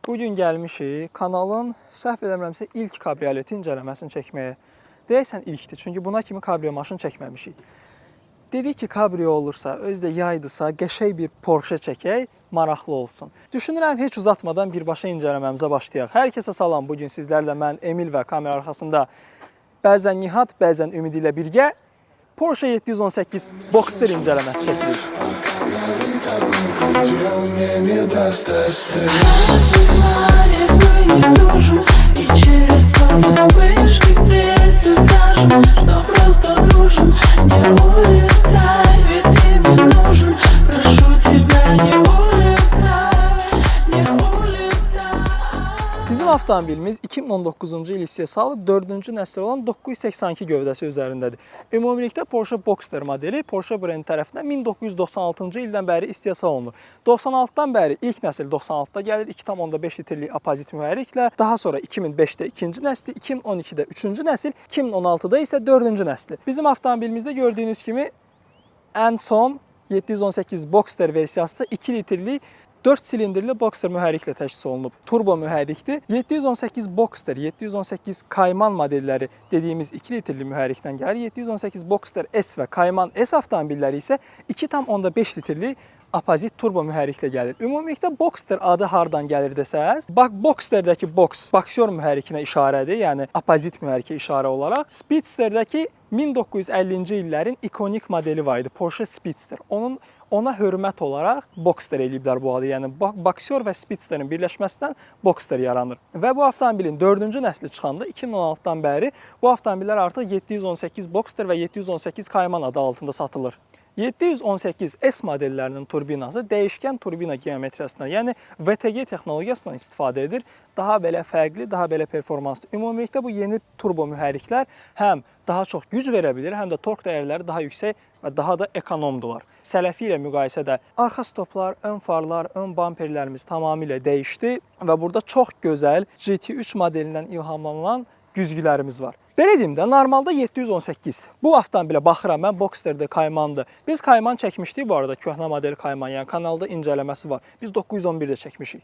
Bugün gəlmişik kanalın səhv eləmirəmsə ilk kabrioleti incələməsini çəkməyə. Deyəsən ilkdir, çünki buna kimi kabrio maşın çəkməmişik. Dedik ki, kabrio olursa, özdə yaydısa, qəşəng bir Porsche çəkək, maraqlı olsun. Düşünürəm, heç uzatmadan birbaşa incələməmizə başlayaq. Hər kəsə salam, bugün sizlərlə mən Emil və kamera arxasında bəzən Nihat, bəzən Ümid ilə birgə Porsche 718 Boxster incələməsi çəkirik. Bizim avtomobilimiz 2019-cu il istehsalı 4-cü nəsil olan 982 gövdəsi üzərindədir. Ümumilikdə Porsche Boxster modeli Porsche brendi tərəfindən 1996-cı ildən bəri istehsal olunur. 96-dan bəri ilk nəsil 96-da gəlir 2,5 litrlik apozit mühərriklə, daha sonra 2005-də ikinci nəsli, 2012-də üçüncü nəsil, 2016-da isə dördüncü nəsli. Bizim avtomobilimizdə gördüyünüz kimi ən son 718 Boxster versiyası 2 litrlik 4 silindrli Boxster mühərriklə təchiz olunub. Turbo mühərrikdir. 718 Boxster, 718 Cayman modelləri dediyimiz 2 litrli mühərrikdən gəlir. 718 Boxster S və Cayman S avtomobilləri isə 2,5 litrli apozit turbo mühərriklə gəlir. Ümumilikdə Boxster adı hardan gəlir desəz, Boxsterdəki box, boksyor mühərrikinə işarədir, yəni apozit mühərrikə işarə olaraq. Speedsterdəki 1950-ci illərin ikonik modeli var idi, Porsche Speedster. Ona hörmət olaraq Boxster eləyiblər bu adı. Yəni boksyor və Speedsterin birləşməsindən Boxster yaranır. Və bu avtomobilin 4-cü nəsli çıxanda 2016-dan bəri bu avtomobillər artıq 718 Boxster və 718 Cayman adı altında satılır. 718 S modellərinin turbinası dəyişkən turbina geometriyasından, yəni VTG texnologiyasından istifadə edir. Daha belə fərqli, daha belə performanslı. Ümumilikdə bu yeni turbo mühərriklər həm daha çox güc verə bilir, həm də tork dəyərləri daha yüksək və daha da ekonomdular. Sələfi ilə müqayisədə arxa stoplar, ön farlar, ön bamperlərimiz tamamilə dəyişdi və burada çox gözəl GT3 modelindən ilhamlanan güzgülərimiz var. Belə deyim də, normalda 718. Bu avtomobilə baxıram, mən Boxster'də Cayman'dır. Biz Cayman çəkmişdik bu arada, köhnə model Cayman, yəni kanalda incələməsi var. Biz 911-də çəkmişik.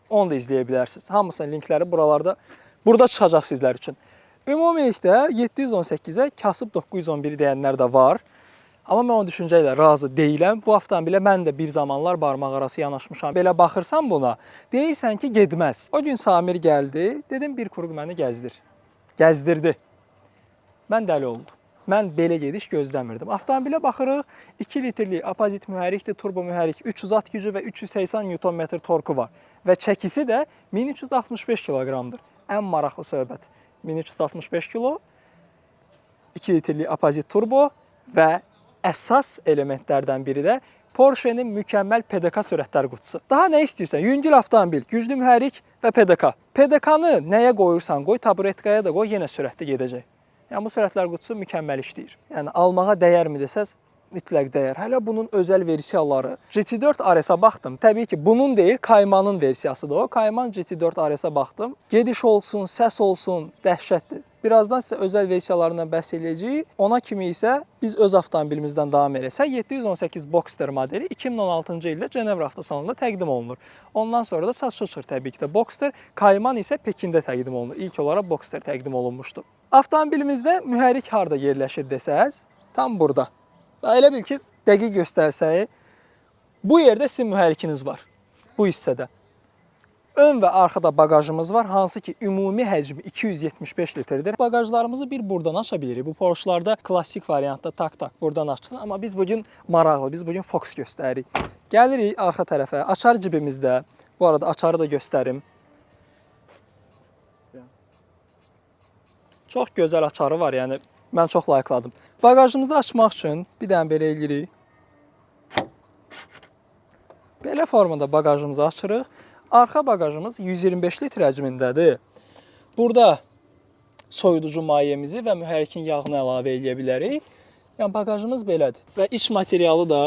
Onu da izləyə bilərsiniz. Hamısının linkləri burada çıxacaq sizlər üçün. Ümumilikdə 718-ə kasıb 911 deyənlər də var. Amma mən o düşüncə ilə razı deyiləm. Bu avtomobilə mən də bir zamanlar barmaq arası yanaşmışam. Belə baxırsan buna, deyirsən ki, getməz. O gün Samir gəldi, dedim bir kuruq məni gəzdir. Gəzdirdi. Mən dəli oldum. Mən belə gediş gözləmirdim. Avtomobilə baxırıq, 2 litrlik apozit mühərrikdir, turbo mühərrik, 300 at gücü və 380 Nm torku var. Və çəkisi də 1365 kiloqramdır. Ən maraqlı söhbət. 1365 kilo, 2 litrlik apozit turbo və əsas elementlərdən biri də Porsche'nin mükəmməl PDK sürətlər qutusu. Daha nə istəyirsən? Yüngül avtomobil, güclü mühərrik və PDK. PDK-nı nəyə qoyursan qoy, taburetkaya da qoy, yenə sürətli gedəcək. Yəni bu sürətlər qutusu mükəmməl işləyir. Yəni almağa dəyərmi desəz, mütləq dəyər. Hələ bunun özəl versiyaları. GT4 RS-ə baxdım. Təbii ki, bunun deyil, Cayman'ın versiyasıdır o. Cayman GT4 RS-ə baxdım. Gediş olsun, səs olsun, dəhşətdir. Birazdan sizə özəl versiyalarından bəhs edəcəyik. Ona kimi isə biz öz avtomobilimizdən davam eləsək, 718 Boxster modeli 2016-cı ildə Cenevra avtosalonunda təqdim olunur. Ondan sonra da satışa çıxır təbii ki də Boxster. Cayman isə Pekində təqdim olunur. İlk olaraq Boxster təqdim olunmuşdu. Avtomobilimizdə mühərrik harda yerləşir desəz, tam burada. Və elə bil ki, dəqiq göstərsək, bu yerdə sizin mühərrikiniz var, bu hissədə. Ön və arxada bagajımız var, hansı ki ümumi həcmi 275 litrdir. Bagajlarımızı bir buradan aça bilirik. Bu Porsche'larda klassik variantda tak buradan açsın. Amma biz bugün maraqlı, biz bugün Fox göstəririk. Gəlirik arxa tərəfə, açar cibimizdə. Bu arada açarı da göstərim. Çox gözəl açarı var, yəni mən çox layıqladım. Bagajımızı açmaq üçün bir dənə belə eləyirik. Belə formada bagajımızı açırıq. Arxa bagajımız 125 litr həcmindədir. Burada soyuducu mayemizi və mühərrikin yağını əlavə edə bilərik. Yəni bagajımız belədir. Və iç materialı da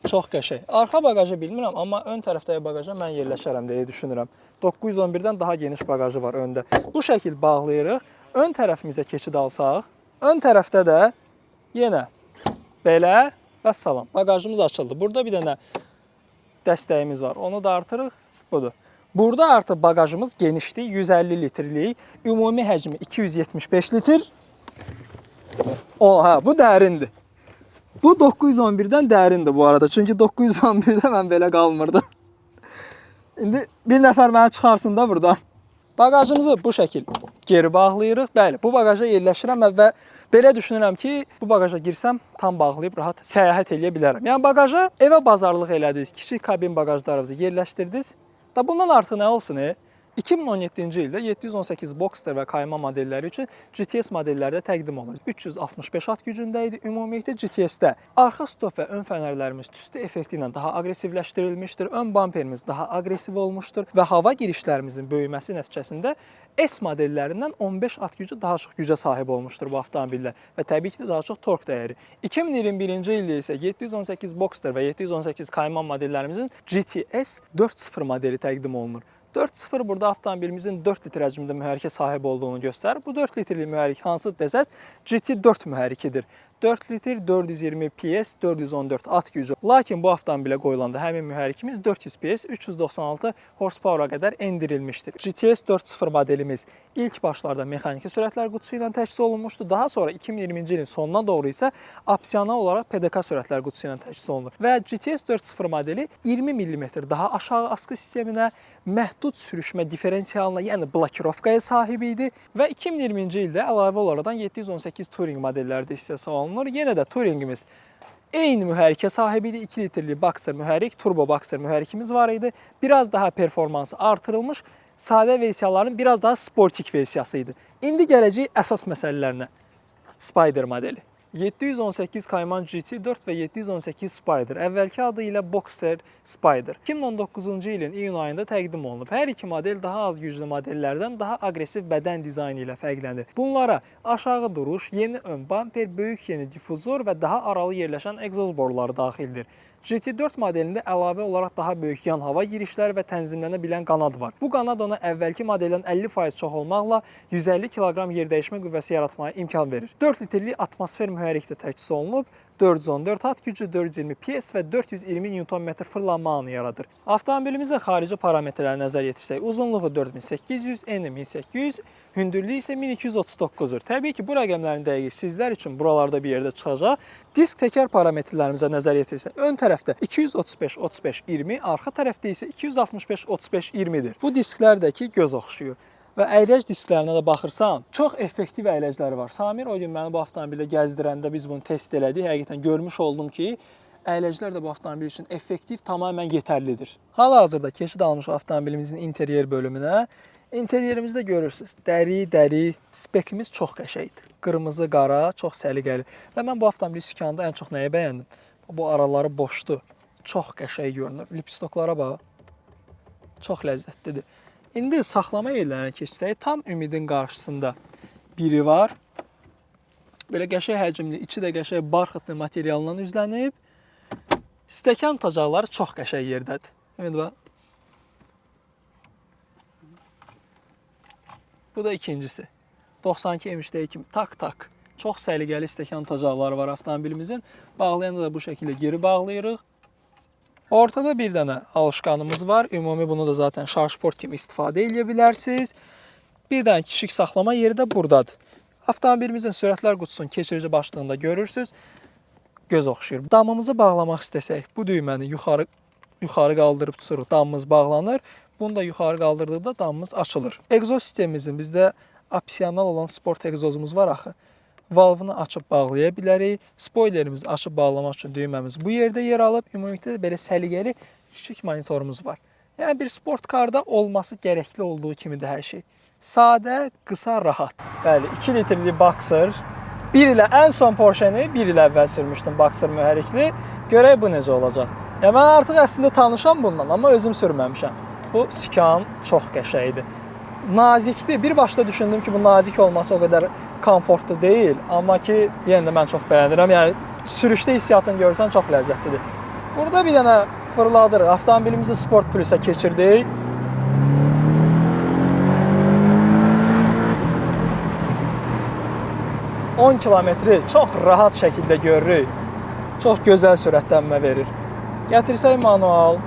çox qəşəng. Arxa bagajı bilmirəm, amma ön tərəfdəki bagaja mən yerləşərəm deyə düşünürəm. 911-dən daha geniş bagajı var öndə. Bu şəkil bağlayırıq. Ön tərəfimizə keçid alsaq, ön tərəfdə də yenə belə və salam. Bagajımız açıldı. Burada bir dənə dəstəyimiz var. Onu da artırıq. Budur. Burada artıq bagajımız genişdir, 150 litrlik, ümumi həcmi 275 litr. Oha, bu dərindir. Bu 911-dən dərindir bu arada. Çünki 911-də mən belə qalmırdım. İndi bir nəfər məni çıxarsın da buradan. Bagajımızı bu şəkil geri bağlayırıq. Bəli, bu bagaja yerləşirəm və belə düşünürəm ki, bu bagaja girsəm tam bağlayıb rahat səyahət edə bilərəm. Yəni bagaja evə bazarlıq elədiniz, kiçik kabin bagajlarınızı yerləşdirdiniz. Da bundan artıq nə olsun? 2017-ci ildə 718 Boxster və Kayma modelləri üçün GTS modellərdə təqdim olunur. 365 at gücündə idi. Ümumilikdə GTS-də arxa stop və ön fənərlərimiz tüstü effekti ilə daha aqressivləşdirilmişdir. Ön bamperimiz daha aqressiv olmuşdur və hava girişlərimizin böyüməsi nəticəsində S modellərindən 15 at gücü daha çox gücə sahib olmuşdur bu avtomobillər və təbii ki, daha çox tork dəyəri. 2021-ci ildə isə 718 Boxster və 718 Kayman modellərimizin GTS 4.0 modeli təqdim olunur. 4.0 burada avtomobilimizin 4 litr həcmində mühərrikə sahib olduğunu göstərir. Bu 4 litrlik mühərrik hansı desəz GT4 mühərrikidir. 4 litr 420 PS 414 at gücü. Lakin bu avtomobilə qoyulanda həmin mühərrikimiz 400 PS 396 horsepower-a qədər endirilmişdir. GTS 4.0 modelimiz ilk başlarda mexaniki sürətlər qutusu ilə təchiz olunmuşdu. Daha sonra 2020-ci ilin sonuna doğru isə opsional olaraq PDK sürətlər qutusu ilə təchiz olunur. Və GTS 4.0 modeli 20 mm daha aşağı askı sisteminə, məhdud sürüşmə diferensialına, yəni blokirovkaya sahib idi və 2020-ci ildə əlavə olaraq 718 Touring modelləri də istehsal olunur. Yenə də Touringimiz eyni mühərrikə sahib idi. 2 litrlik Boxer mühərrik, turbo Boxer mühərrikimiz var idi. Biraz daha performansı artırılmış, sadə versiyaların biraz daha sportik versiyası idi. İndi gələcək əsas məsələlərinə. Spider modeli. 718 Kayman GT4 və 718 Spider. Əvvəlki adı ilə Boxster Spider. 2019-cu ilin iyun ayında təqdim olunub. Hər iki model daha az güclü modellərdən daha aqressiv bədən dizaynı ilə fərqlənir. Bunlara aşağı duruş, yeni ön bamper, böyük yeni difuzor və daha aralı yerləşən egzoz boruları daxildir. GT4 modelində əlavə olaraq daha böyük yan hava girişləri və tənzimlənə bilən qanad var. Bu qanad ona əvvəlki modeldən 50% çox olmaqla 150 kq yerdəyişmə qüvvəsi yaratmaya imkan verir. 4 litrlik atmosfer mühərrikdə təchiz olunub, 414 at gücü, 420 PS və 420 Nm fırlanma anı yaradır. Avtomobilimizin xarici parametrlərinə nəzər yetirsək, uzunluğu 4800, eni 1800, hündürlüyü isə 1239-dur. Təbii ki, bu rəqəmlərin dəqiq sizlər üçün buralarda bir yerdə çıxacaq. Disk təkər parametrlərimizə nəzər yetirsək, ön tərəfdə 235-35-20, arxa tərəfdə isə 265-35-20-dir. Bu disklərdəki göz oxşuyur. Və əyləc disklərinə də baxırsan, çox effektiv əyləcləri var. Samir o gün məni bu avtomobildə gəzdirəndə biz bunu test elədik. Həqiqətən görmüş oldum ki, əyləclər də bu avtomobil üçün effektiv, tamamilə yetərlidir. Hal-hazırda keçid almış avtomobilimizin interyer bölümünə. İnteryerimizdə görürsünüz, dəri, spekimiz çox qəşəngdir. Qırmızı, qara, çox səliqəli. Və mən bu avtomobili sükanda ən çox nəyi bəyəndim? Bu araları boşdur. Çox qəşəng görünür. Lipstoklara bax. Çox ləzzətlidir. İndi saxlama yerlərinə keçsək, tam Ümidin qarşısında biri var. Belə qəşəng həcmli, içi də qəşəng barxıtlı materialından üzlənib. Stəkan tacaqları çox qəşəng yerdədir. Ümid bax. Bu da ikincisi. 92 MHD kimi tak. Çox səliqəli stəkan tacaqları var avtomobilimizin. Bağlayanda da bu şəkildə geri bağlayırıq. Ortada bir dənə alışqanımız var. Ümumi bunu da zaten şarj port kimi istifadə edə bilərsiniz. Bir dənə kiçik saxlama yeri də buradadır. Avtomobilimizin sürətlər qutusunun keçirici başlığında görürsünüz. Göz oxşuyur. Damımızı bağlamaq istəsək, bu düyməni yuxarı qaldırıb tuturuq. Damımız bağlanır. Bunu da yuxarı qaldırdıqda damımız açılır. Egzoz sistemimizin bizdə opsional olan sport egzozumuz var axı. Valvını açıb bağlaya bilərik. Spoilerimizi açıb bağlamaq üçün düyməmiz bu yerdə yer alıb. Ümumilikdə də belə səliqəli kiçik monitorumuz var. Yəni bir sport karda olması gərəkli olduğu kimidir hər şey. Sadə, qısa, rahat. Bəli, 2 litrli Boxer. Bir ilə ən son Porsche-ni bir il əvvəl sürmüşdüm Boxer mühərrikli. Görək bu necə olacaq. Ya mən artıq əslində tanışam bundan, amma özüm sürməmişəm. Bu sükan çox qəşəngdir. Nazikdir. Bir başda düşündüm ki, bu nazik olması o qədər komfortlu deyil. Amma ki, yenə də mən çox bəyənirəm. Yəni, sürüşdə hissiyatını görsən çox ləzzətlidir. Burada bir dənə fırladırıq. Avtomobilimizi Sport Plus-a keçirdik. On kilometri çox rahat şəkildə görürük. Çox gözəl sürətlənmə verir. Gətirsək manual.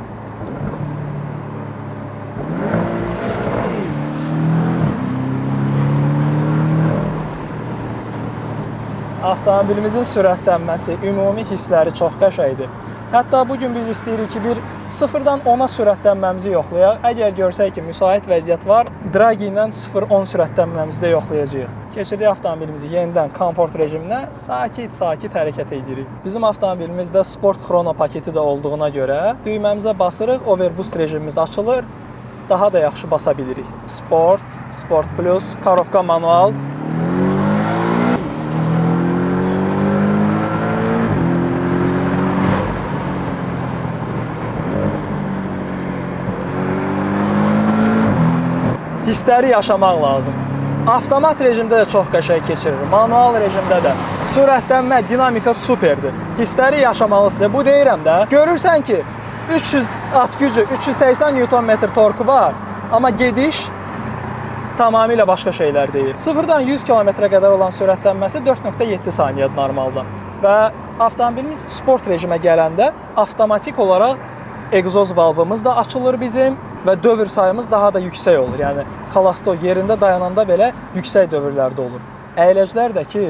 Avtomobilimizin sürətlənməsi, ümumi hissləri çox qəşəngdir. Hətta bugün biz istəyirik ki, bir 0-dan 10-a sürətlənməmizi yoxlayaq. Əgər görsək ki, müsait vəziyyət var, Draghi ilə 0-10 sürətlənməmizi də yoxlayacağıq. Keçirik avtomobilimizi yenidən komfort rejiminə, sakit hərəkət edirik. Bizim avtomobilimizdə Sport Chrono paketi də olduğuna görə düyməmizə basırıq, Overboost rejimimiz açılır, daha da yaxşı basa bilirik. Sport, Sport Plus, korobka manual. Hissləri yaşamaq lazım. Avtomat rejimdə də çox qəşəng keçirir. Manual rejimdə də. Sürətlənmə, dinamika superdir. Hissləri yaşamalısınız. Bu deyirəm də. Görürsən ki, 300 at gücü, 380 Nm torku var, amma gediş tamamilə başqa şeylər deyil. 0-dan 100 km-ə qədər olan sürətlənməsi 4.7 saniyədir normalda. Və avtomobilimiz sport rejimə gələndə avtomatik olaraq egzoz valvımız da açılır bizim və dövr sayımız daha da yüksək olur. Yəni xalasto yerində dayananda belə yüksək dövrlərdə olur. Əyləclər də ki,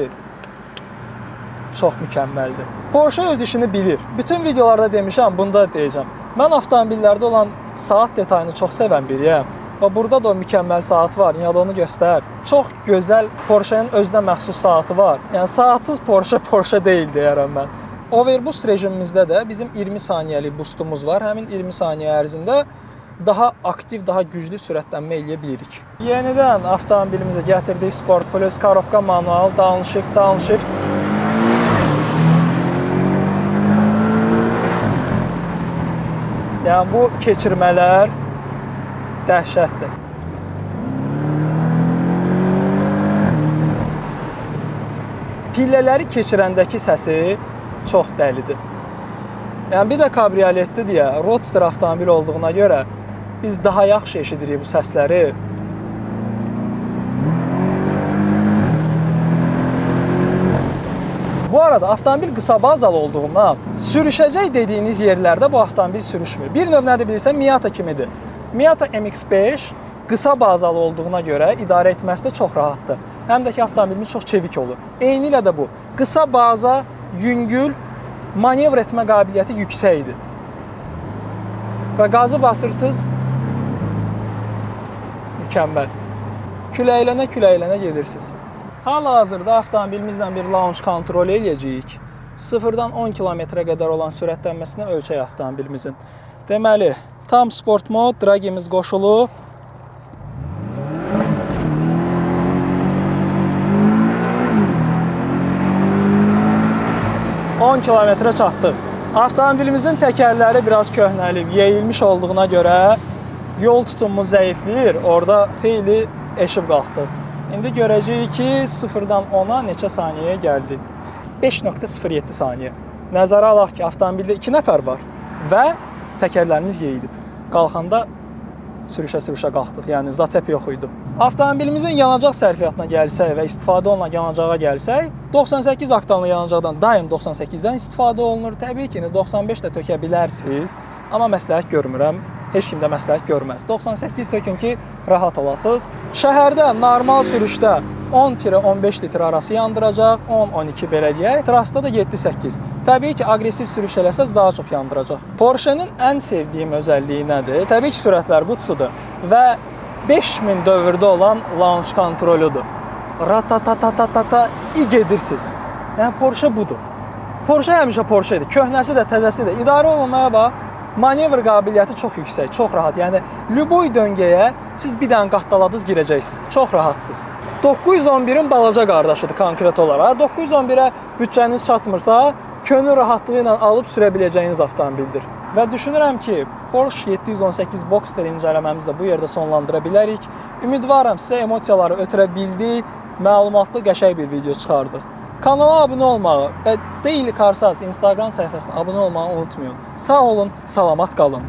çox mükəmməldir. Porsche öz işini bilir. Bütün videolarda demişəm, bunda da deyəcəm. Mən avtomobillərdə olan saat detayını çox sevən biriyəm. Və burada da o mükəmməl saat var. Yəni onu göstər. Çox gözəl Porsche-nin özünə məxsus saatı var. Yəni saatsız Porsche deyil deyərəm mən. Overboost rejimimizdə də bizim 20 saniyəlik boostumuz var. Həmin 20 saniyə ərzində daha aktiv, daha güclü sürətlənmə eləyə bilirik. Yenidən avtomobilimizə gətirdik Sport Plus, korobka manual, downshift. Yəni bu keçirmələr dəhşətdir. Pillələri keçirəndəki səsi çox dəlidir. Yəni bir də kabrioletdir deyə, roadster avtomobil olduğuna görə biz daha yaxşı eşidirik bu səsləri. Bu arada avtomobil qısa bazalı olduğundan sürüşəcək dediyiniz yerlərdə bu avtomobil sürüşmür. Bir növ nədir bilirsən, Miata kimidir. Miata MX-5 qısa bazalı olduğuna görə idarə etməsi də çox rahatdır. Həm də ki, avtomobilimiz çox çevik olur. Eynilə də bu. Qısa baza, yüngül, manevr etmə qabiliyyəti yüksəkdir. Və qazı basırsınız, mükəmməl. Küləylənə gedirsiniz. Hal-hazırda avtomobilimizlə bir launch kontrol eləyəcəyik. 0-dan 10 km-ə qədər olan sürətlənməsini ölçək avtomobilimizin. Deməli, tam sport mod, Draghimiz qoşulub. On kilometrə çatdıq. Avtomobilimizin təkərləri biraz köhnəlib, yeyilmiş olduğuna görə yol tutumumuz zəifləyir. Orada xeyli eşib qalxdıq. İndi görəcəyik ki, 0-dan 10-a neçə saniyəyə gəldik. 5.07 saniyə. Nəzərə alaq ki, avtomobildə 2 nəfər var və təkərlərimiz yeyilib. Qalxanda sürüşə qalxdıq, yəni zatep yox idi. Avtomobilimizin yanacaq sərfiyyatına gəlsək və istifadə olunan yanacağa gəlsək, 98 oktanlı yanacaqdan daim 98-dən istifadə olunur. Təbii ki, 95 də tökə bilərsiniz, amma məsləhət görmürəm. Heç kim də məsləhət görməz. 98 tökün ki, rahat olasınız. Şəhərdə normal sürüşdə 10-15 litr arası yandıracaq, 10-12 belə deyək. Trasda da 7-8. Təbii ki, aqressiv sürüş eləsəz daha çox yandıracaq. Porsche-nin ən sevdiyim özəlliyi nədir? Təbii ki, sürətlər qutusudur və 5000 dövrdə olan launch kontroludur. Ratatatatata gedirsiniz. Yəni Porsche budur. Porsche həmişə Porsche-dir. Köhnəsi də, təzəsi də. İdarə olunmaya bax. Manevr qabiliyyəti çox yüksək, çox rahat. Yəni, lüboy döngəyə siz bir dənə qatdaladınız, girəcəksiniz. Çox rahatsınız. 911-in balaca qardaşıdır konkret olaraq. 911-ə büdcəniz çatmırsa, könül rahatlığı ilə alıb sürə biləcəyiniz avtomobildir. Və düşünürəm ki, Porsche 718 Boxster incələməmizi də bu yerdə sonlandıra bilərik. Ümidvaram sizə emosiyaları ötürə bildik, məlumatlı, qəşəng bir video çıxardıq. Kanala abunə olmağı və Daily Carsaz Instagram səhifəsinə abunə olmağı unutmayın. Sağ olun, salamat qalın.